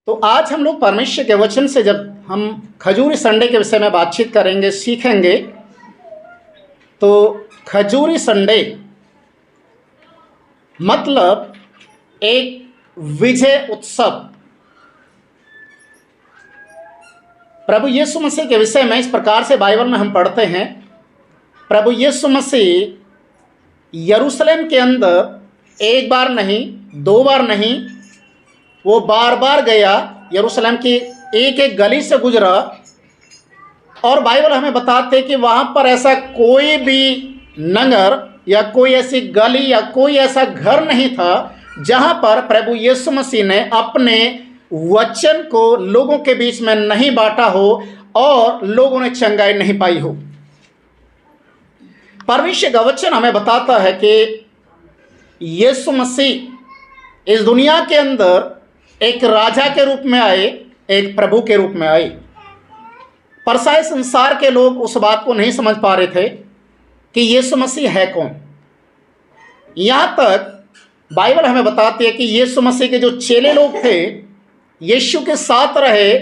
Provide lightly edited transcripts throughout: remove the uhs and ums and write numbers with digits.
तो आज हम लोग परमेश्वर के वचन से जब हम खजूरी संडे के विषय में बातचीत करेंगे, सीखेंगे, तो खजूरी संडे मतलब एक विजय उत्सव। प्रभु यीशु मसीह के विषय में इस प्रकार से बाइबल में हम पढ़ते हैं। प्रभु यीशु मसीह यरूशलेम के अंदर एक बार नहीं, दो बार नहीं, वो बार बार गया। यरूशलेम की एक एक गली से गुजरा और बाइबल हमें बताते कि वहाँ पर ऐसा कोई भी नगर या कोई ऐसी गली या कोई ऐसा घर नहीं था जहाँ पर प्रभु यीशु मसीह ने अपने वचन को लोगों के बीच में नहीं बांटा हो और लोगों ने चंगाई नहीं पाई हो। परमेश्वर का वचन हमें बताता है कि यीशु मसीह इस दुनिया के अंदर एक राजा के रूप में आए, एक प्रभु के रूप में आए। पर शायद संसार के लोग उस बात को नहीं समझ पा रहे थे कि यीशु मसीह है कौन। यहाँ तक बाइबल हमें बताती है कि यीशु मसीह के जो चेले लोग थे, यीशु के साथ रहे,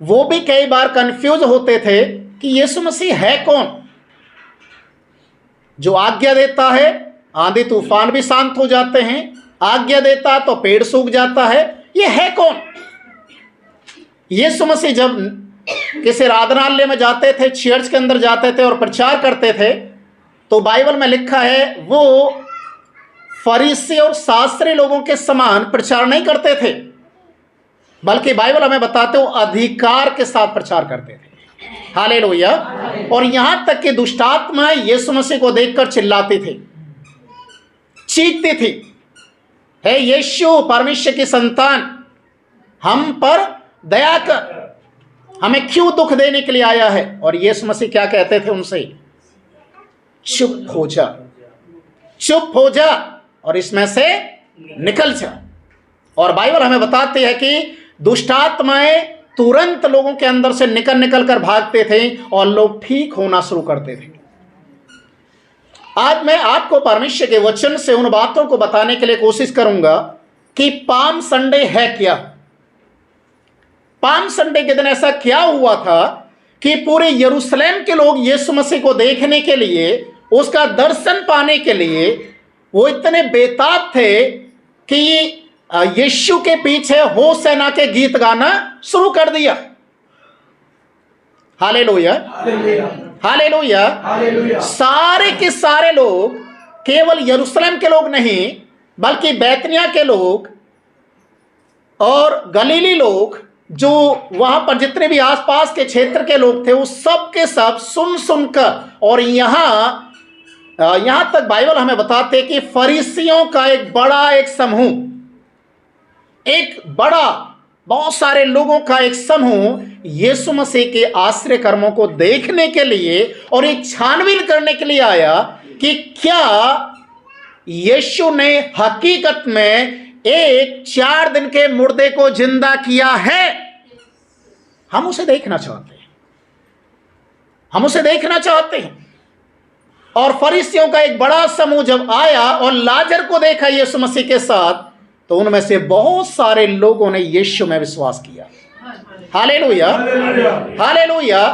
वो भी कई बार कंफ्यूज होते थे कि यीशु मसीह है कौन। जो आज्ञा देता है, आंधी तूफान भी शांत हो जाते हैं, आज्ञा देता तो पेड़ सूख जाता है, ये है कौन। यीशु मसीह जब किसी आराधनालय में जाते थे, चर्च के अंदर जाते थे और प्रचार करते थे, तो बाइबल में लिखा है वो फरीसी और शास्त्री लोगों के समान प्रचार नहीं करते थे, बल्कि बाइबल हमें बताते वो अधिकार के साथ प्रचार करते थे। हालेलुया। और यहां तक कि दुष्टात्मा यीशु मसीह को देखकर चिल्लाती थी, चीखती थी, हे यीशु परमेश्वर की संतान, हम पर दया कर, हमें क्यों दुख देने के लिए आया है। और यीशु मसीह क्या कहते थे उनसे, चुप हो जा, चुप हो जा और इसमें से निकल जा। और बाइबल हमें बताती है कि दुष्टात्माएं तुरंत लोगों के अंदर से निकल कर भागते थे और लोग ठीक होना शुरू करते थे। आज मैं आपको परमेश्वर के वचन से उन बातों को बताने के लिए कोशिश करूंगा कि पाम संडे है क्या। पाम संडे के दिन ऐसा क्या हुआ था कि पूरे यरूशलेम के लोग यीशु मसीह को देखने के लिए, उसका दर्शन पाने के लिए वो इतने बेताब थे कि यीशु के पीछे होशाना के गीत गाना शुरू कर दिया। Hallelujah, hallelujah. सारे के सारे लोग, केवल यरूशलेम के लोग नहीं बल्कि बैतनिया के लोग और गलीली लोग, जो वहां पर जितने भी आसपास के क्षेत्र के लोग थे, वो सब के सब सुन सुनकर, और यहां तक बाइबल हमें बताते कि फरीसियों का एक बड़ा एक समूह, एक बड़ा बहुत सारे लोगों का एक समूह यीशु मसीह के आश्चर्य कर्मों को देखने के लिए और एक छानबीन करने के लिए आया कि क्या यीशु ने हकीकत में एक 4 दिन के मुर्दे को जिंदा किया है। हम उसे देखना चाहते हैं, हम उसे देखना चाहते हैं। और फरीसियों का एक बड़ा समूह जब आया और लाजर को देखा यीशु मसीह के साथ, तो उनमें से बहुत सारे लोगों ने यीशु में विश्वास किया। Hallelujah, hallelujah.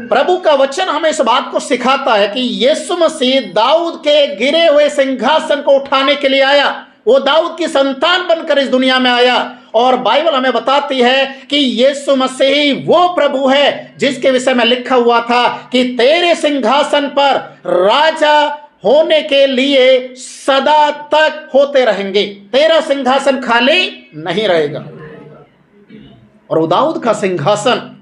प्रभु का वचन हमें इस बात को सिखाता है कि यीशु मसीह दाऊद के गिरे हुए सिंहासन को उठाने के लिए आया। वो दाऊद की संतान बनकर इस दुनिया में आया। और बाइबल हमें बताती है कि यीशु मसीह वो प्रभु है जिसके विषय में लिखा हुआ था कि तेरे सिंहासन पर राजा होने के लिए सदा तक होते रहेंगे, तेरा सिंहासन खाली नहीं रहेगा। और दाऊद का सिंहासन,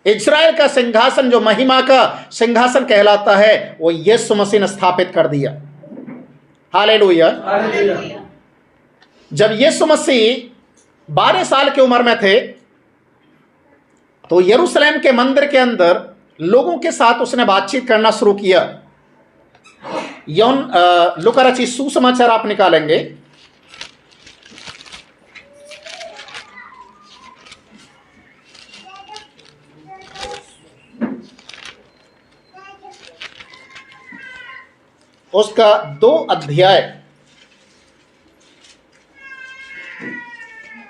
इस्राएल का सिंहासन, जो महिमा का सिंहासन कहलाता है, वो यीशु मसीह ने स्थापित कर दिया। हालेलुया। जब यीशु मसीह 12 साल की उम्र में थे, तो यरूशलेम के मंदिर के अंदर लोगों के साथ उसने बातचीत करना शुरू किया। लूका रचित सुसमाचार आप निकालेंगे, उसका 2 अध्याय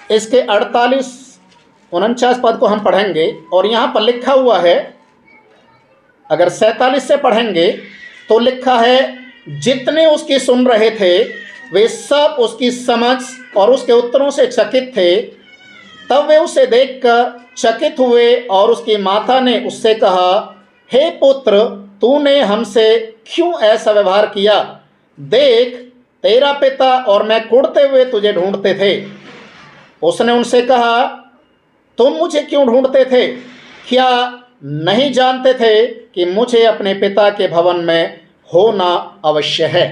इसके 48-49 पद को हम पढ़ेंगे और यहाँ पर लिखा हुआ है, अगर 47 से पढ़ेंगे तो लिखा है, जितने उसकी सुन रहे थे वे सब उसकी समझ और उसके उत्तरों से चकित थे। तब वे उसे देखकर चकित हुए और उसकी माता ने उससे कहा, हे पुत्र, तूने हमसे क्यों ऐसा व्यवहार किया? देख, तेरा पिता और मैं कुढ़ते हुए तुझे ढूंढते थे। उसने उनसे कहा, तुम मुझे क्यों ढूंढते थे? क्या नहीं जानते थे कि मुझे अपने पिता के भवन में होना अवश्य है?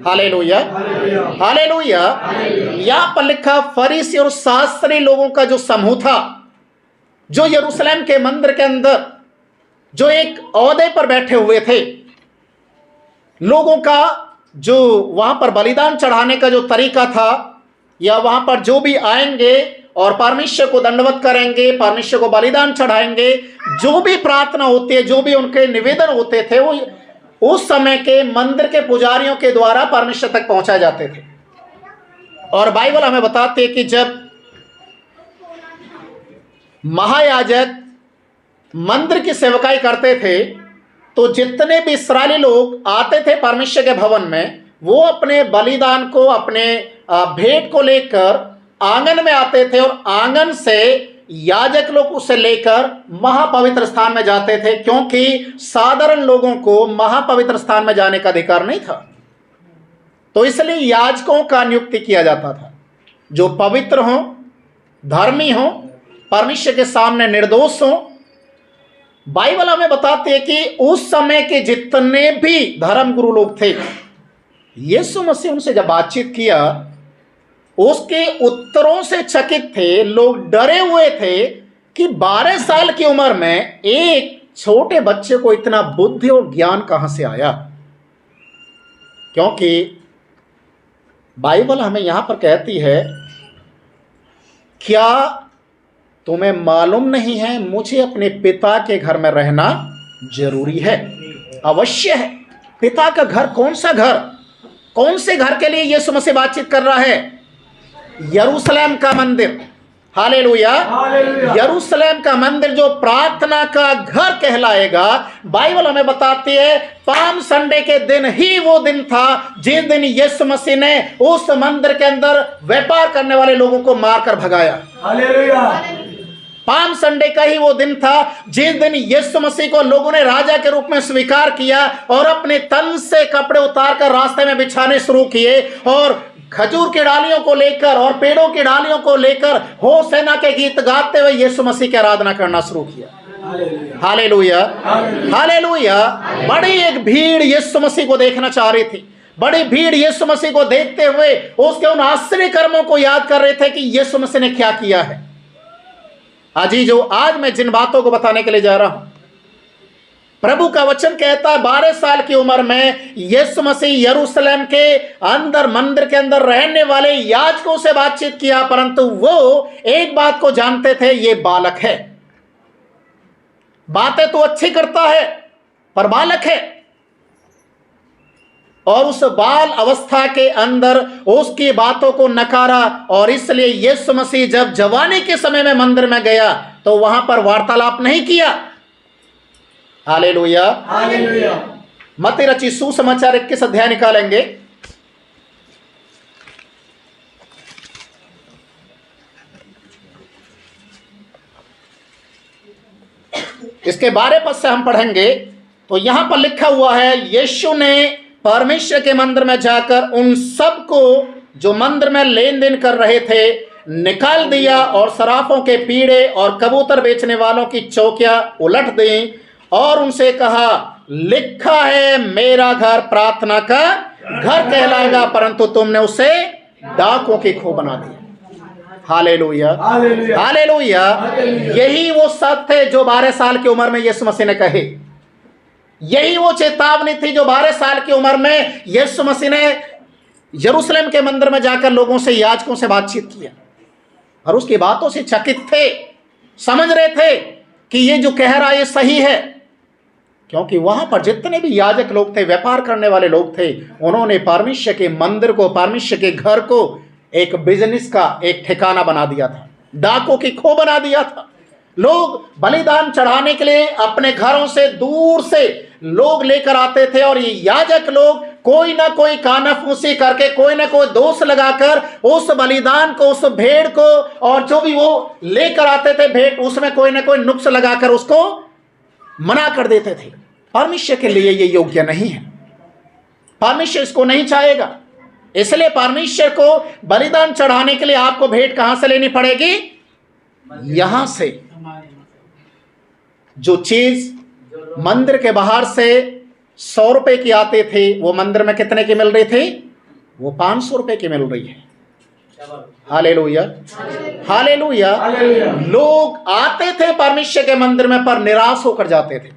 Hallelujah, hallelujah. यहाँ पर लिखा, फरीसी और शास्त्री लोगों का जो समूह था, जो यरूशलेम के मंदिर के अंदर जो एक ओहदे पर बैठे हुए थे, लोगों का जो वहां पर बलिदान चढ़ाने का जो तरीका था, या वहां पर जो भी आएंगे और परमेश्वर को दंडवत करेंगे, परमेश्वर को बलिदान चढ़ाएंगे, जो भी प्रार्थना होती है, जो भी उनके निवेदन होते थे, वो उस समय के मंदिर के पुजारियों के द्वारा परमेश्वर तक पहुंचाए जाते थे। और बाइबल हमें बताते हैं कि जब महायाजक मंदिर की सेवकाई करते थे तो जितने भी इस्राएली लोग आते थे परमेश्वर के भवन में, वो अपने बलिदान को, अपने भेंट को लेकर आंगन में आते थे और आंगन से याजक लोग उसे लेकर महापवित्र स्थान में जाते थे, क्योंकि साधारण लोगों को महापवित्र स्थान में जाने का अधिकार नहीं था। तो इसलिए याजकों का नियुक्ति किया जाता था, जो पवित्र हों, धर्मी हों, परमेश्वर के सामने निर्दोष हों। बाइबल हमें बताती है कि उस समय के जितने भी धर्म गुरु लोग थे, यीशु मसीह उनसे जब बातचीत किया, उसके उत्तरों से चकित थे। लोग डरे हुए थे कि 12 साल की उम्र में एक छोटे बच्चे को इतना बुद्धि और ज्ञान कहां से आया? क्योंकि बाइबल हमें यहां पर कहती है, क्या तुम्हें मालूम नहीं है मुझे अपने पिता के घर में रहना जरूरी है, अवश्य है। पिता का घर, कौन सा घर? कौन से घर के लिए यीशु मसीह बातचीत कर रहा है? यरूशलेम का मंदिर। हालेलुया। यरूशलेम का मंदिर जो प्रार्थना का घर कहलाएगा। बाइबल हमें बताती है, पाम संडे के दिन ही वो दिन था जिस दिन यीशु मसीह ने उस मंदिर के अंदर व्यापार करने वाले लोगों को मारकर भगाया। हालेलुया। पाम संडे का ही वो दिन था जिस दिन यीशु मसीह को लोगों ने राजा के रूप में स्वीकार किया और अपने तन से कपड़े उतारकर रास्ते में बिछाने शुरू किए और खजूर की डालियों को लेकर और पेड़ों की डालियों को लेकर होसेना के गीत गाते हुए यीशु मसीह की आराधना करना शुरू किया। Hallelujah, hallelujah. बड़ी एक भीड़ यीशु मसीह को देखना चाह रही थी। बड़ी भीड़ यीशु मसीह को देखते हुए उसके उन आश्चर्य कर्मों को याद कर रहे थे कि यीशु मसीह ने क्या किया है। अजीजो, आज मैं जिन बातों को बताने के लिए जा रहा हूं, प्रभु का वचन कहता है 12 साल की उम्र में यीशु मसीह यरूशलेम के अंदर, मंदिर के अंदर रहने वाले याजकों से बातचीत किया, परंतु वो एक बात को जानते थे, ये बालक है। बातें तो अच्छी करता है पर बालक है। और उस बाल अवस्था के अंदर उसकी बातों को नकारा और इसलिए यीशु मसीह जब जवानी के समय में मंदिर में गया तो वहां पर वार्तालाप नहीं किया। Hallelujah, hallelujah. मत्ती रचित सुसमाचार 21 अध्याय निकालेंगे। इसके 12 पद से हम पढ़ेंगे तो यहां पर लिखा हुआ है, यीशु ने परमेश्वर के मंदिर में जाकर उन सब को जो मंदिर में लेन देन कर रहे थे निकाल दिया और सराफों के पीड़े और कबूतर बेचने वालों की चौकियां उलट दी और उनसे कहा, लिखा है मेरा घर प्रार्थना का घर कहलाएगा, परंतु तुमने उसे डाकुओं की खो बना दिया। Hallelujah, hallelujah. यही वो सत्य थे जो 12 साल की उम्र में यीशु मसीह ने कहे। यही वो चेतावनी थी जो 12 साल की उम्र में यीशु मसीह ने यरूशलेम के मंदिर में जाकर लोगों से, याजकों से बातचीत किया और उसकी बातों से चकित थे, समझ रहे थे कि ये जो कह रहा है ये सही है। क्योंकि वहां पर जितने भी याजक लोग थे, व्यापार करने वाले लोग थे, उन्होंने परमेश्वर के मंदिर को, परमेश्वर के घर को एक बिजनेस का एक ठिकाना बना दिया था, डाकों की खो बना दिया था। लोग बलिदान चढ़ाने के लिए अपने घरों से दूर से लोग लेकर आते थे, और ये याजक लोग कोई ना कोई कानाफूसी करके, कोई ना कोई दोष लगाकर उस बलिदान को, उस भेड़ को, और जो भी वो लेकर आते थे भेंट, उसमें कोई ना कोई नुक्स लगाकर उसको मना कर देते थे। परमेश्वर के लिए ये योग्य नहीं है, परमेश्वर इसको नहीं चाहेगा। इसलिए परमेश्वर को बलिदान चढ़ाने के लिए आपको भेंट कहां से लेनी पड़ेगी? यहां से। जो चीज मंदिर के बाहर से 100 रुपए की आते थे, वो मंदिर में कितने की मिल रही थी? वो 500 रुपए की मिल रही है। Hallelujah, hallelujah. लोग आते थे परमेश्वर के मंदिर में, पर निराश होकर जाते थे,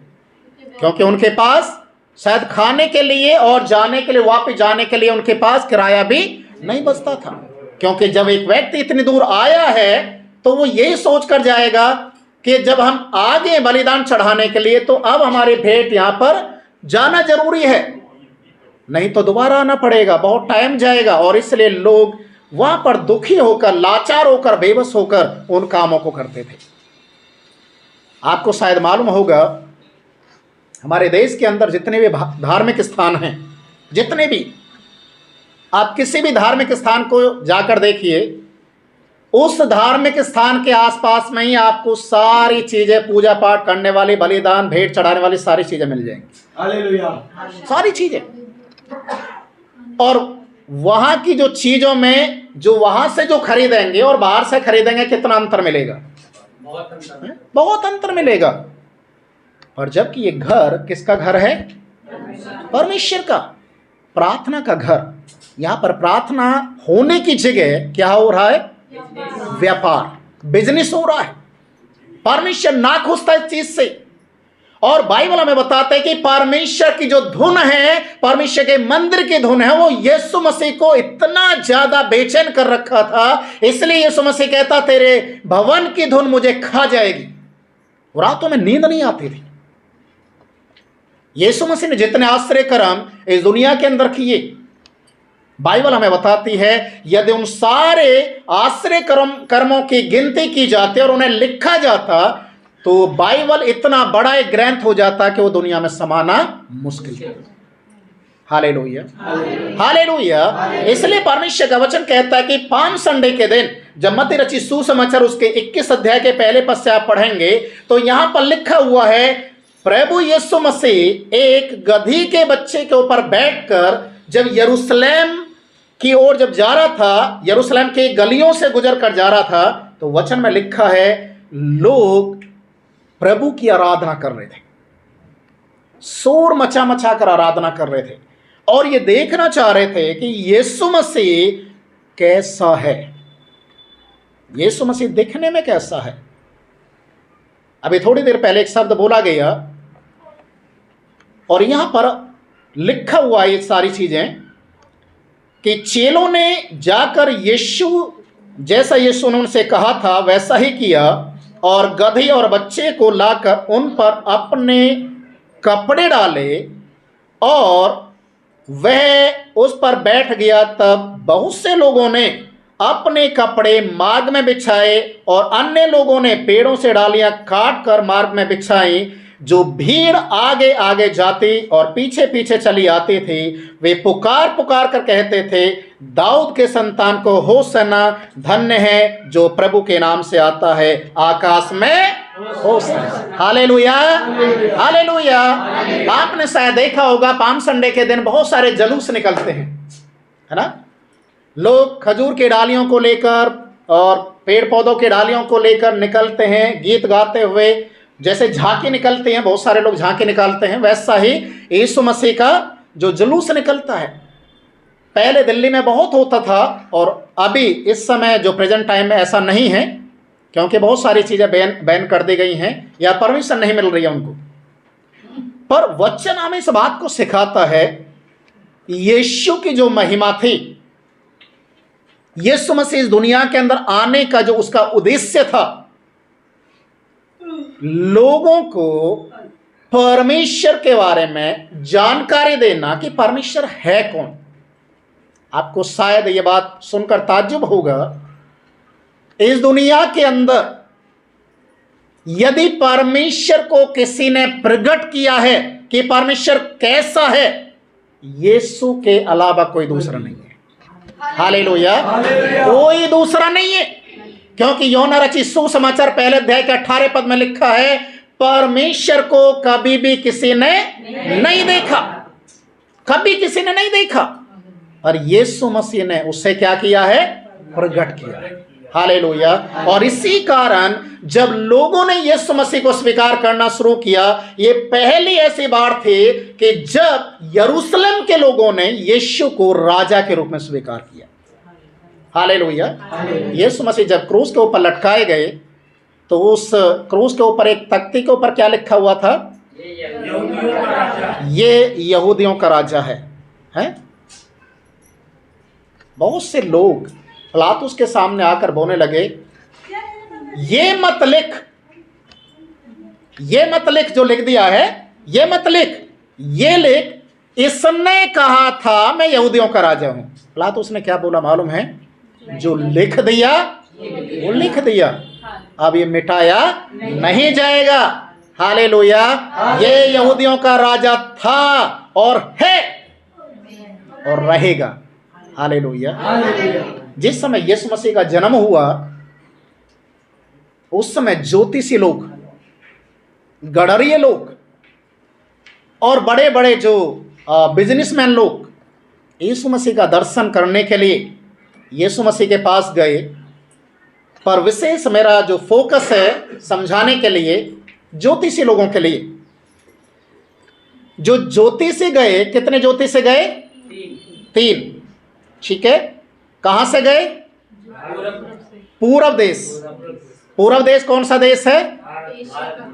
क्योंकि उनके पास शायद खाने के लिए और जाने के लिए, वापस जाने के लिए उनके पास किराया भी नहीं बचता था। क्योंकि जब एक व्यक्ति इतनी दूर आया है तो वो यही सोच कर जाएगा कि जब हम आगे बलिदान चढ़ाने के लिए, तो अब हमारी भेंट यहां पर जाना जरूरी है, नहीं तो दोबारा आना पड़ेगा, बहुत टाइम जाएगा। और इसलिए लोग वहां पर दुखी होकर, लाचार होकर, बेबस होकर उन कामों को करते थे। आपको शायद मालूम होगा, हमारे देश के अंदर जितने भी धार्मिक स्थान हैं, जितने भी, आप किसी भी धार्मिक स्थान को जाकर देखिए, उस धार्मिक स्थान के आसपास में ही आपको सारी चीजें, पूजा पाठ करने वाली, बलिदान, भेंट चढ़ाने वाली सारी चीजें मिल जाएंगी। हालेलुया, सारी चीजें। और वहां की जो चीजों में, जो वहां से जो खरीदेंगे और बाहर से खरीदेंगे, कितना अंतर मिलेगा? बहुत अंतर मिलेगा। और जबकि ये घर किसका घर है? परमेश्वर का, प्रार्थना का घर। यहां पर प्रार्थना होने की जगह क्या हो रहा है? व्यापार, बिजनेस हो रहा है। परमेश्वर ना खुश था इस चीज से। और बाइबल हमें बताते हैं कि परमेश्वर की जो धुन है, परमेश्वर के मंदिर की धुन है, वो यीशु मसीह को इतना ज्यादा बेचैन कर रखा था। इसलिए यीशु मसीह कहता, तेरे भवन की धुन मुझे खा जाएगी। रातों में नींद नहीं आती थी। यीशु मसीह ने जितने आश्चर्य कर्म इस दुनिया के अंदर किए, बाइबल हमें बताती है, यदि उन सारे आश्चर्य कर्मों की गिनती की जाती और उन्हें लिखा जाता, तो बाइबल इतना बड़ा एक ग्रंथ हो जाता कि वो दुनिया में समाना मुश्किल है। Hallelujah, hallelujah. इसलिए परमेश्वर का वचन कहता है कि पाम संडे के दिन, जब मत्ती रचित सुसमाचार उसके 21 अध्याय के पहले पद से आप पढ़ेंगे, तो यहां पर लिखा हुआ है, प्रभु यीशु मसीह एक गधी के बच्चे के ऊपर बैठकर जब यरूशलेम की ओर जब जा रहा था, यरूशलेम के गलियों से गुजर कर जा रहा था, तो वचन में लिखा है, लोग प्रभु की आराधना कर रहे थे, शोर मचा मचा कर आराधना कर रहे थे, और ये देखना चाह रहे थे कि यीशु मसीह कैसा है, यीशु मसीह दिखने में कैसा है। अभी थोड़ी देर पहले एक शब्द बोला गया, और यहां पर लिखा हुआ ये सारी चीजें कि चेलों ने जाकर यीशु, जैसा यीशु ने उनसे कहा था वैसा ही किया, और गधी और बच्चे को लाकर उन पर अपने कपड़े डाले और वह उस पर बैठ गया। तब बहुत से लोगों ने अपने कपड़े मार्ग में बिछाए और अन्य लोगों ने पेड़ों से डालियां काट कर मार्ग में बिछाई। जो भीड़ आगे आगे जाती और पीछे पीछे चली आती थी, वे पुकार पुकार कर कहते थे, दाऊद के संतान को होसना, धन्य है जो प्रभु के नाम से आता है, आकाश में होसना। Hallelujah, hallelujah. आपने शायद देखा होगा, पाम संडे के दिन बहुत सारे जलूस निकलते हैं, है ना। लोग खजूर की डालियों को लेकर और पेड़ पौधों की डालियों को लेकर निकलते हैं, गीत गाते हुए। जैसे झांकी निकलते हैं, बहुत सारे लोग झांकी निकालते हैं, वैसा ही यीशु मसीह का जो जुलूस निकलता है। पहले दिल्ली में बहुत होता था, और अभी इस समय जो प्रेजेंट टाइम में ऐसा नहीं है, क्योंकि बहुत सारी चीजें बैन कर दी गई हैं या परमिशन नहीं मिल रही है उनको। पर वचन हमें इस बात को सिखाता है, यीशु की जो महिमा थी, यीशु मसीह इस दुनिया के अंदर आने का जो उसका उद्देश्य था, लोगों को परमेश्वर के बारे में जानकारी देना कि परमेश्वर है कौन। आपको शायद ये बात सुनकर ताज्जुब होगा, इस दुनिया के अंदर यदि परमेश्वर को किसी ने प्रकट किया है कि परमेश्वर कैसा है, यीशु के अलावा कोई दूसरा नहीं है। हालेलुया, कोई दूसरा नहीं है। क्योंकि यूहन्ना रचित सुसमाचार पहले अध्याय के 18 पद में लिखा है, परमेश्वर को कभी भी किसी ने नहीं देखा, कभी किसी ने नहीं देखा, और यीशु मसीह ने उससे क्या किया है? प्रकट किया है। हालेलुया। और इसी कारण जब लोगों ने यीशु मसीह को स्वीकार करना शुरू किया, ये पहली ऐसी बार थी कि जब यरूशलेम के लोगों ने यीशु को राजा के रूप में स्वीकार किया। हालेलुया। यीशु मसीह जब क्रूस के ऊपर लटकाए गए तो उस क्रूस के ऊपर एक तख्ती के ऊपर क्या लिखा हुआ था? ये यहूदियों का राजा है? बहुत से लोग पिलातुस के सामने आकर बोलने लगे, ये मत लिख जो लिख दिया है, ये मत लिख, ये लिख, इसने कहा था मैं यहूदियों का राजा हूं। पिलातुस ने क्या बोला मालूम है? जो लिख दिया वो लिख दिया, अब ये मिटाया नहीं जाएगा। हालेलुया। ये यहूदियों का राजा था और है और रहेगा। हालेलुया। जिस समय यीशु मसीह का जन्म हुआ उस समय ज्योतिषी लोग, गडरिये लोग और बड़े बड़े जो बिजनेसमैन लोग यीशु मसीह का दर्शन करने के लिए यीशु मसीह के पास गए। पर विशेष मेरा जो फोकस है समझाने के लिए ज्योतिषी लोगों के लिए, जो ज्योतिषी गए, कितने ज्योतिषी गए? 3। ठीक है। कहां से गए? पूरब देश। पूरब देश कौन सा देश है?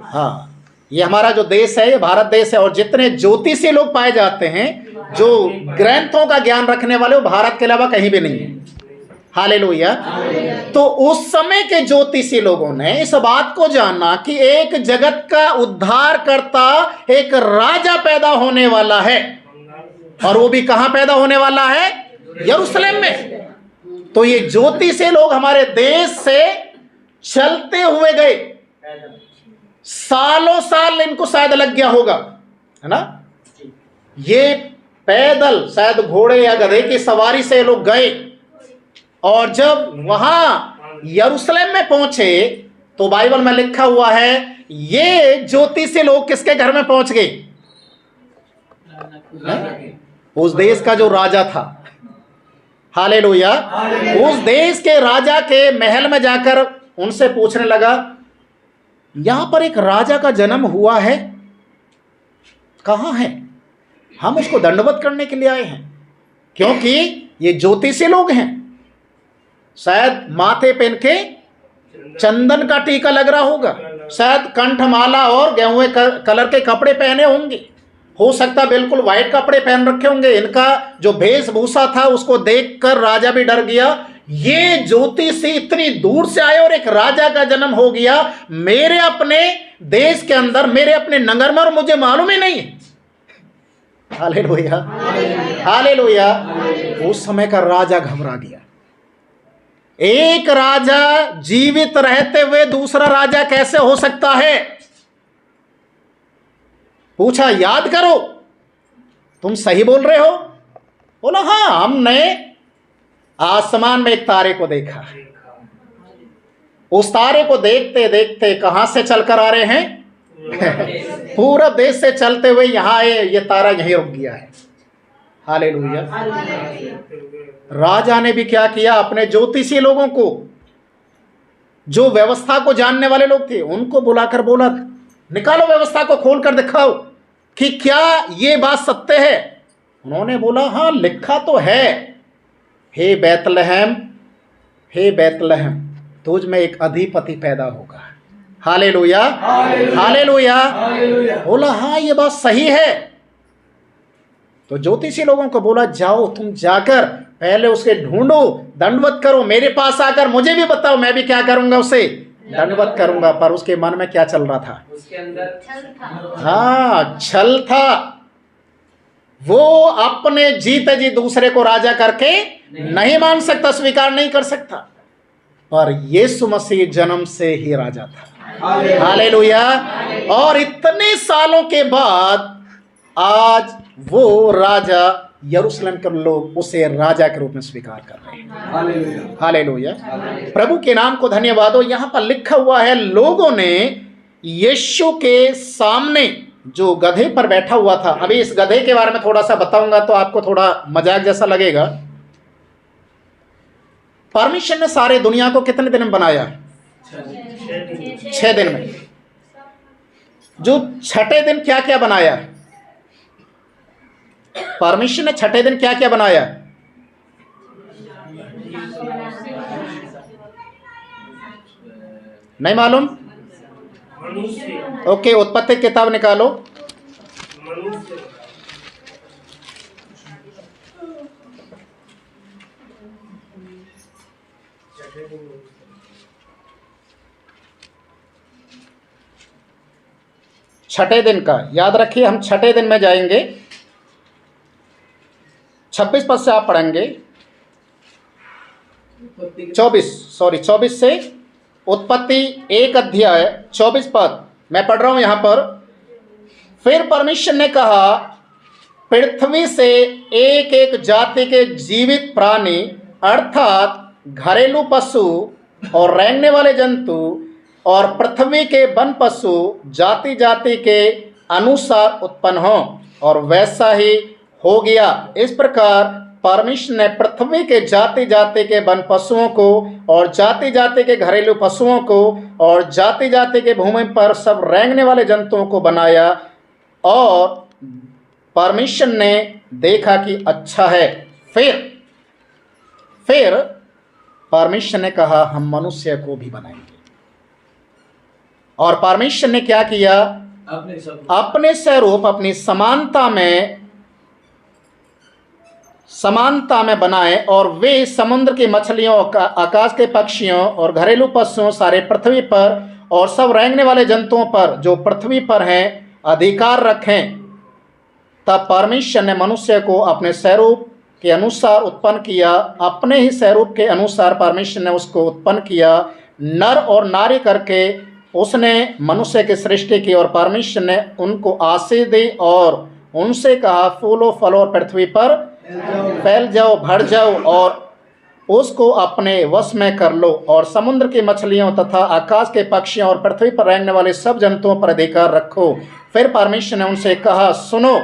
हाँ, ये हमारा जो देश है ये भारत देश है। और जितने ज्योतिषी लोग पाए जाते हैं, जो ग्रंथों का ज्ञान रखने वाले, वो भारत के अलावा कहीं भी नहीं है। हालेलुया। तो उस समय के ज्योतिषी लोगों ने इस बात को जाना कि एक जगत का उद्धार करता, एक राजा पैदा होने वाला है, और वो भी कहां पैदा होने वाला है? यरूशलेम में। तो ये ज्योतिषी लोग हमारे देश से चलते हुए गए, सालों साल इनको शायद लग गया होगा, है ना? ये पैदल शायद घोड़े या गधे की सवारी से लोग गए, और जब वहां यरूशलेम में पहुंचे तो बाइबल में लिखा हुआ है, ये ज्योतिषी लोग किसके घर में पहुंच गए? उस देश का जो राजा था। हालेलुया। उस देश के राजा के महल में जाकर उनसे पूछने लगा, यहां पर एक राजा का जन्म हुआ है, कहां है? हम उसको दंडवत करने के लिए आए हैं। क्योंकि ये ज्योतिषी लोग हैं, शायद माथे पहन के चंदन का टीका लग रहा होगा, शायद कंठमाला और गेहुए कलर के कपड़े पहने होंगे, हो सकता बिल्कुल व्हाइट कपड़े पहन रखे होंगे। इनका जो वेशभूषा था उसको देखकर राजा भी डर गया। ये ज्योतिषी इतनी दूर से आए और एक राजा का जन्म हो गया मेरे अपने देश के अंदर, मेरे अपने नगर में, और मुझे मालूम ही नहीं। हालेलुया। हालेलुया। उस समय का राजा घबरा गया। एक राजा जीवित रहते हुए दूसरा राजा कैसे हो सकता है? पूछा, याद करो, तुम सही बोल रहे हो? बोला, हाँ, हमने आसमान में एक तारे को देखा। उस तारे को देखते देखते कहां से चलकर आ रहे हैं? पूरब देश से चलते हुए यहां आए, ये तारा यहीं रुक गया है। हालेलुया। राजा ने भी क्या किया? अपने ज्योतिषी लोगों को, जो व्यवस्था को जानने वाले लोग थे, उनको बुलाकर बोला, निकालो व्यवस्था को, खोल कर दिखाओ कि क्या ये बात सत्य है। उन्होंने बोला, हाँ, लिखा तो है, हे बैतलहम, हे बैतलहम, तुझ में एक अधिपति पैदा होगा। हालेलुया। हालेलुया। बोला, हाँ, ये बात सही है। तो ज्योतिषी लोगों को बोला, जाओ तुम जाकर पहले उसे ढूंढो, दंडवत करो, मेरे पास आकर मुझे भी बताओ, मैं भी क्या करूंगा, उसे दंडवत करूंगा। पर उसके मन में क्या चल रहा था? उसके अंदर छल था। हाँ, छल था। वो अपने जीते जी दूसरे को राजा करके नहीं मान सकता, स्वीकार नहीं कर सकता। पर यीशु मसीह जन्म से ही राजा था। हालेलुया। और इतने सालों के बाद आज वो राजा, यरूशलेम के लोग उसे राजा के रूप में स्वीकार कर रहे हैं। हालेलुया। प्रभु के नाम को धन्यवाद हो। यहाँ पर लिखा हुआ है, लोगों ने यीशु के सामने जो गधे पर बैठा हुआ था, अभी इस गधे के बारे में थोड़ा सा बताऊंगा तो आपको थोड़ा मजाक जैसा लगेगा। परमेश्वर ने सारे दुनिया को कितने दिन में बनाया? 6 दिन में। जो छठे दिन क्या क्या बनाया? परमेश्वर ने छठे दिन क्या क्या बनाया? नहीं मालूम? ओके, उत्पत्ति किताब निकालो। छठे दिन का याद रखिए, हम छठे दिन में जाएंगे। 26 पद से आप पढ़ेंगे। 24 से उत्पत्ति 1 अध्याय 24 पद मैं पढ़ रहा हूं यहां पर। फिर परमेश्वर ने कहा, पृथ्वी से एक एक जाति के जीवित प्राणी अर्थात घरेलू पशु और रेंगने वाले जंतु और पृथ्वी के वन पशु जाति जाति के अनुसार उत्पन्न हों, और वैसा ही हो गया। इस प्रकार परमेश्वर ने पृथ्वी के जाति जाति के वन पशुओं को और जाति जाति के घरेलू पशुओं को और जाति जाति के भूमि पर सब रेंगने वाले जंतुओं को बनाया, और परमेश्वर ने देखा कि अच्छा है। फिर परमेश्वर ने कहा, हम मनुष्य को भी बनाएंगे। और परमेश्वर ने क्या किया? अपने स्वरूप, अपनी समानता में बनाए, और वे समुद्र की मछलियों, आकाश के पक्षियों और घरेलू पशुओं, सारे पृथ्वी पर और सब रेंगने वाले जंतुओं पर जो पृथ्वी पर हैं अधिकार रखें। तब परमेश्वर ने मनुष्य को अपने स्वरूप के अनुसार उत्पन्न किया, अपने ही स्वरूप के अनुसार परमेश्वर ने उसको उत्पन्न किया, नर और नारी करके उसने मनुष्य की सृष्टि की। और परमेश्वर ने उनको आशीष दी और उनसे कहा, फूलो फलो और पृथ्वी पर फैल जाओ, भर जाओ और उसको अपने वश में कर लो, और समुद्र की मछलियों तथा आकाश के पक्षियों और पृथ्वी पर रेंगने वाले सब जंतुओं पर अधिकार रखो। फिर परमेश्वर ने उनसे कहा, सुनो,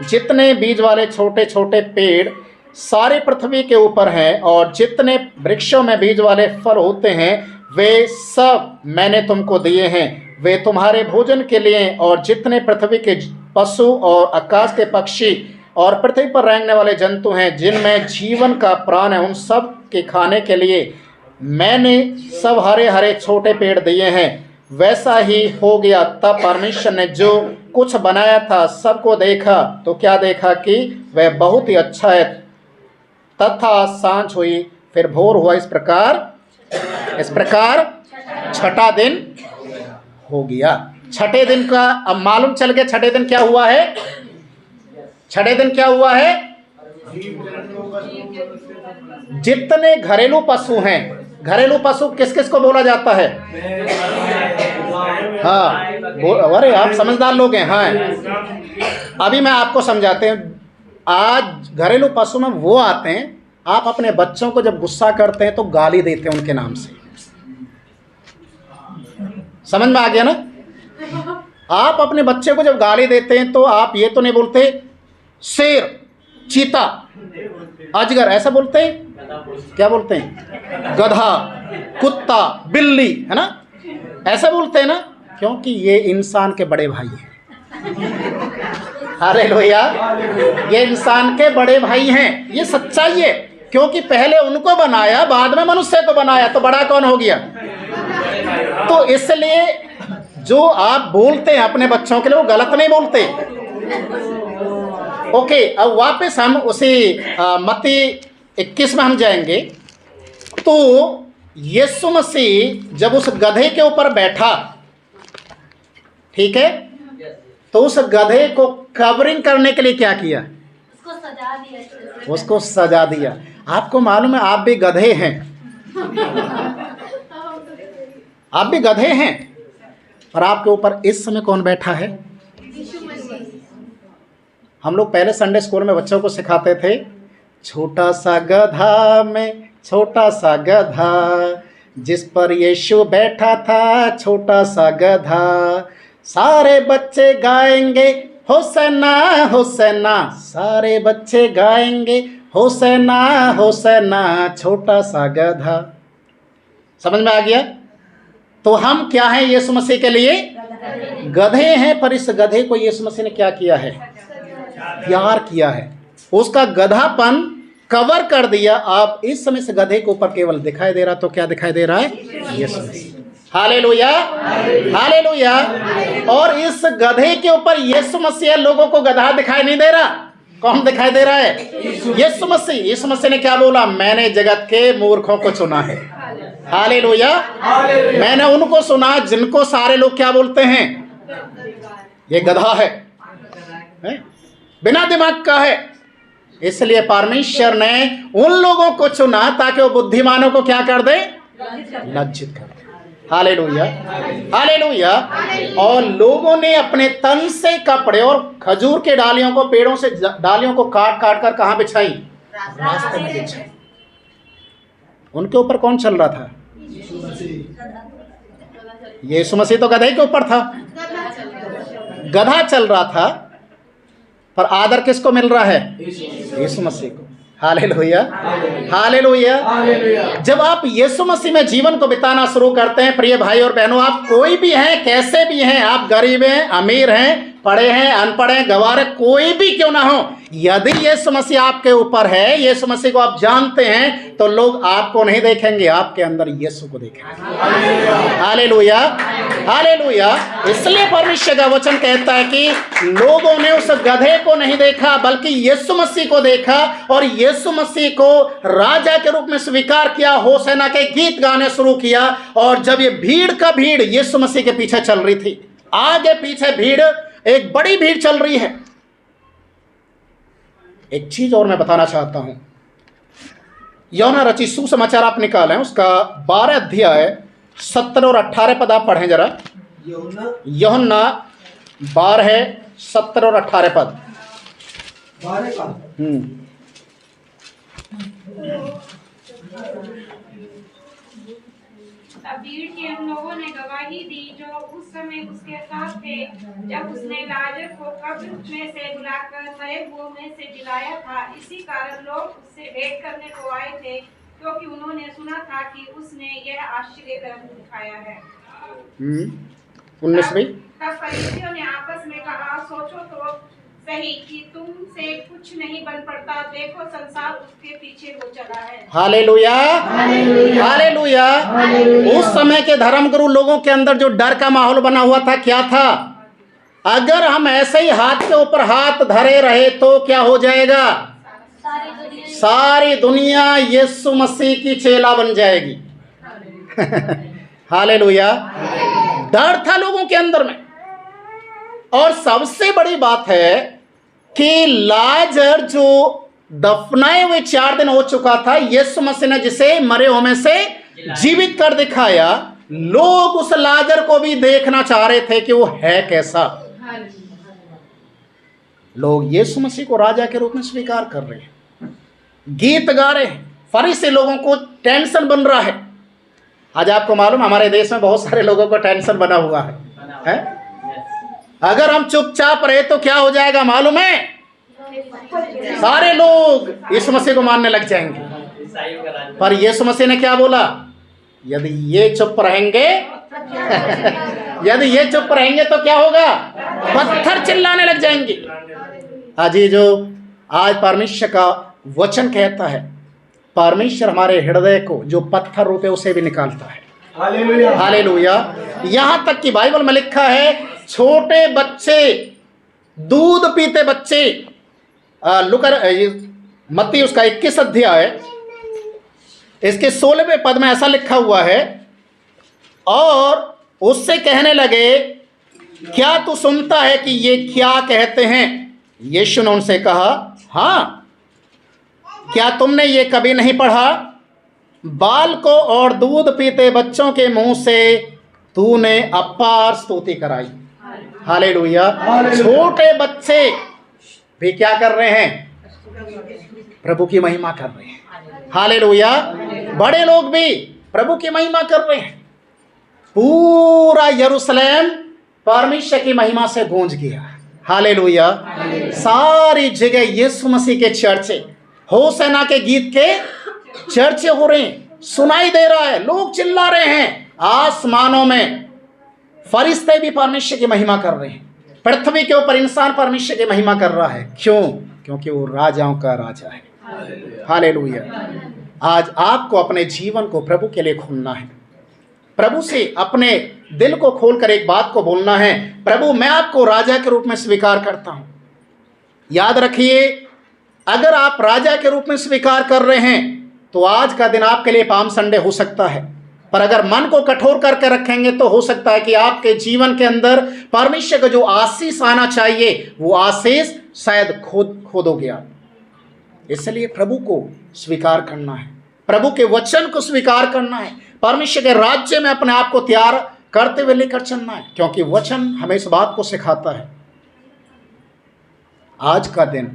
जितने बीज वाले छोटे छोटे पेड़ सारी पृथ्वी के ऊपर हैं और जितने वृक्षों में बीज वाले फल होते हैं, वे सब मैंने तुमको दिए हैं, वे तुम्हारे भोजन के लिए। और जितने पृथ्वी के पशु और आकाश के पक्षी और पृथ्वी पर रेंगने वाले जंतु हैं, जिनमें जीवन का प्राण है, उन सब के खाने के लिए मैंने सब हरे हरे छोटे पेड़ दिए हैं। वैसा ही हो गया। तब परमेश्वर ने जो कुछ बनाया था सबको देखा, तो क्या देखा कि वह बहुत ही अच्छा है। तथा सांझ हुई, फिर भोर हुआ। इस प्रकार छठा दिन हो गया। छठे दिन का अब मालूम चल गया। छठे दिन क्या हुआ है? छठे दिन क्या हुआ है? जितने घरेलू पशु हैं, घरेलू पशु किस किस को बोला जाता है? हाँ, अरे आप समझदार लोग हैं। हाँ, अभी मैं आपको समझाते हैं। आज घरेलू पशु में वो आते हैं, आप अपने बच्चों को जब गुस्सा करते हैं तो गाली देते हैं उनके नाम से। समझ में आ गया ना? आप अपने बच्चे को जब गाली देते हैं तो आप ये तो नहीं बोलते शेर, चीता, अजगर, ऐसा बोलते हैं? क्या बोलते हैं? गधा, कुत्ता, बिल्ली, है ना? ऐसा बोलते हैं ना, क्योंकि ये इंसान के बड़े भाई हैं। हालेलुया, ये इंसान के बड़े भाई हैं। ये सच्चाई है, क्योंकि पहले उनको बनाया, बाद में मनुष्य को बनाया, तो बड़ा कौन हो गया? तो इसलिए जो आप बोलते हैं अपने बच्चों के लिए, वो गलत नहीं बोलते। ओके, अब वापस हम उसी मत्ती 21 में हम जाएंगे। तो यीशु मसीह जब उस गधे के ऊपर बैठा, ठीक है, तो उस गधे को कवरिंग करने के लिए क्या किया? उसको सजा दिया। आपको मालूम है आप भी गधे हैं, आप भी गधे हैं, और आपके ऊपर इस समय कौन बैठा है? हम लोग पहले संडे स्कूल में बच्चों को सिखाते थे, छोटा सा गधा में छोटा सा गधा, जिस पर यीशु बैठा था छोटा सा गधा, सारे बच्चे गाएंगे होसैना होसैना, सारे बच्चे गाएंगे होसैना होसैना, छोटा सा गधा। समझ में आ गया? तो हम क्या हैं यीशु मसीह के लिए? गधे हैं, पर इस गधे को यीशु मसीह ने क्या किया है? प्यार किया है, उसका गधापन कवर कर दिया। आप इस समय से गधे के ऊपर केवल दिखाई दे रहा, तो क्या दिखाई दे रहा है? यीशु मसीह। Hallelujah, hallelujah. और इस गधे के ऊपर यीशु मसीह लोगों को गधा दिखाई नहीं दे रहा। कौन दिखाई दे रहा है? यीशु मसीह। यीशु मसीह ने क्या बोला? मैंने जगत के मूर्खों को चुना है। हालेलुया। मैंने उनको सुना जिनको सारे लोग क्या बोलते हैं? ये गधा है, बिना दिमाग का है। इसलिए परमेश्वर ने उन लोगों को चुना ताकि वो बुद्धिमानों को क्या कर दे? लज्जित कर दे। Hallelujah, hallelujah. और लोगों ने अपने तन से कपड़े और खजूर के डालियों को, पेड़ों से डालियों को काट काट कर कहां बिछाई? रास्ते में बिछाई। उनके ऊपर कौन चल रहा था? यीशु मसीह तो गधे के ऊपर था, गधा चल रहा था, पर आदर किसको मिल रहा है? यीशु मसीह को। Hallelujah, hallelujah. जब आप यीशु मसीह में जीवन को बिताना शुरू करते हैं, प्रिय भाई और बहनों, आप कोई भी हैं, कैसे भी हैं, आप गरीब हैं, अमीर हैं, पढ़े हैं, अनपढ़ हैं, गंवार हैं, कोई भी क्यों ना हो, यदि यीशु मसीह आपके ऊपर है, यीशु मसीह को आप जानते हैं, तो लोग आपको नहीं देखेंगे, आपके अंदर यीशु को देखेंगे। Hallelujah, hallelujah. इसलिए परमेश्वर का वचन कहता है कि लोगों ने उस गधे को नहीं देखा बल्कि यीशु मसीह को देखा, और यीशु मसीह को राजा के रूप में स्वीकार किया, होसैना के गीत गाने शुरू किया। और जब ये भीड़ का भीड़ यीशु मसीह के पीछे चल रही थी, आगे पीछे भीड़, एक बड़ी भीड़ चल रही है। एक चीज और मैं बताना चाहता हूं, यूहन्ना रचित सुसमाचार आप निकालें, उसका 12 अध्याय 17 और 18 पद आप पढ़ें जरा। यूहन्ना 12 17 और 18 पद। 12 का तब भीड़ के उन लोगों ने गवाही दी जो उस समय उसके साथ थे, जब उसने लाजर को कब्र में से बुलाकर मरे हुओं में से जिलाया था। इसी कारण लोग उससे भेंट करने को आए थे, क्योंकि उन्होंने सुना था कि उसने यह आश्चर्य कर्म दिखाया है। 19 में तब फरीसियों ने आपस में कहा, सोचो तो सही कि तुमसे कुछ नहीं बन पड़ता, देखो संसार उसके पीछे हो चला है। Hallelujah, hallelujah. उस समय के धर्मगुरु लोगों के अंदर जो डर का माहौल बना हुआ था, क्या था? अगर हम ऐसे ही हाथ के ऊपर हाथ धरे रहे तो क्या हो जाएगा? सारी दुनिया यीशु मसीह की चेला बन जाएगी। हालेलुया। डर था लोगों के अंदर में। और सबसे बड़ी बात है कि लाजर जो दफनाए हुए 4 दिन हो चुका था, यीशु मसीह ने जिसे मरे हुए में से जीवित कर दिखाया, लोग उस लाजर को भी देखना चाह रहे थे कि वो है कैसा। लोग यीशु मसीह को राजा के रूप में स्वीकार कर रहे हैं, गीत गा रहे हैं। फरीसी लोगों को टेंशन बन रहा है। आज आपको मालूम, हमारे देश में बहुत सारे लोगों को टेंशन बना हुआ है? अगर हम चुपचाप रहे तो क्या हो जाएगा मालूम है? सारे लोग यीशु मसीह को मानने लग जाएंगे। पर यीशु मसीह ने क्या बोला? यदि ये चुप रहेंगे यदि ये चुप रहेंगे तो क्या होगा? पत्थर चिल्लाने लग जाएंगे। आज ये जो आज परमेश्वर का वचन कहता है, परमेश्वर हमारे हृदय को जो पत्थर रूपे उसे भी निकालता है। Hallelujah, hallelujah. यहां तक कि बाइबल में लिखा है, छोटे बच्चे, दूध पीते बच्चे, मत्ती उसका 21 अध्याय इसके 16वें पद में ऐसा लिखा हुआ है, और उससे कहने लगे, क्या तू सुनता है कि ये क्या कहते हैं? यीशु ने उनसे कहा, हाँ क्या तुमने ये कभी नहीं पढ़ा, बालकों और दूध पीते बच्चों के मुंह से तूने अपार स्तुति कराई। हालेलुया। छोटे बच्चे भी क्या कर रहे हैं? प्रभु की महिमा कर रहे हैं। हालेलुया। बड़े लोग भी प्रभु की महिमा कर रहे हैं। पूरा यरूशलेम परमेश्वर की महिमा से गूंज गया। हालेलुया। सारी जगह यीशु मसीह के चर्चे, होसेना के गीत के चर्चे हो रहे हैं, सुनाई दे रहा है, लोग चिल्ला रहे हैं। आसमानों में फरिश्ते भी परमेश्वर की महिमा कर रहे हैं। पृथ्वी के ऊपर इंसान परमेश्वर की महिमा कर रहा है। क्यों? क्योंकि वो राजाओं का राजा है। हालेलुया। आज आपको अपने जीवन को प्रभु के लिए खोलना है। प्रभु से अपने दिल को खोलकर एक बात को बोलना है, प्रभु मैं आपको राजा के रूप में स्वीकार करता हूं। याद रखिए, अगर आप राजा के रूप में स्वीकार कर रहे हैं तो आज का दिन आपके लिए पाम संडे हो सकता है, पर अगर मन को कठोर करके रखेंगे तो हो सकता है कि आपके जीवन के अंदर परमेश्वर का जो आशीष आना चाहिए वो आशीष शायद खो दोगे आप। इसलिए प्रभु को स्वीकार करना है, प्रभु के वचन को स्वीकार करना है, परमेश्वर के राज्य में अपने आप को तैयार करते हुए लेकर चलना है, क्योंकि वचन हमें इस बात को सिखाता है आज का दिन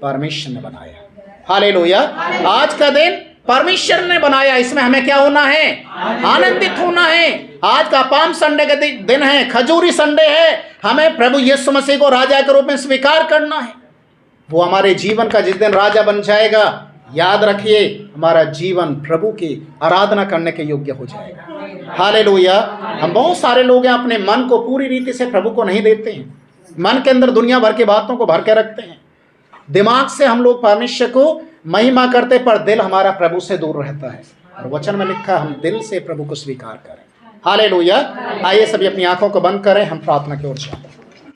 परमेश्वर ने बनाया। हालेलुया। आज का दिन परमेश्वर ने बनाया, इसमें हमें क्या होना है? आनंदित होना है। आज का पाम संडे का दिन है, खजूरी संडे है। हमें प्रभु यीशु मसीह को राजा के रूप में स्वीकार करना है। वो हमारे जीवन का जिस दिन राजा बन जाएगा, याद रखिए हमारा जीवन प्रभु की आराधना करने के योग्य हो जाएगा। हालेलुया। हम बहुत सारे लोग हैं अपने मन को पूरी रीति से प्रभु को नहीं देते हैं, मन के अंदर दुनिया भर की बातों को भर के रखते हैं। दिमाग से हम लोग परमेश्वर को महिमा करते, पर दिल हमारा प्रभु से दूर रहता है। और वचन में लिखा हम दिल से प्रभु को स्वीकार करें। हालेलुया। आइए सभी अपनी आंखों को बंद करें, हम प्रार्थना की ओर जाएं।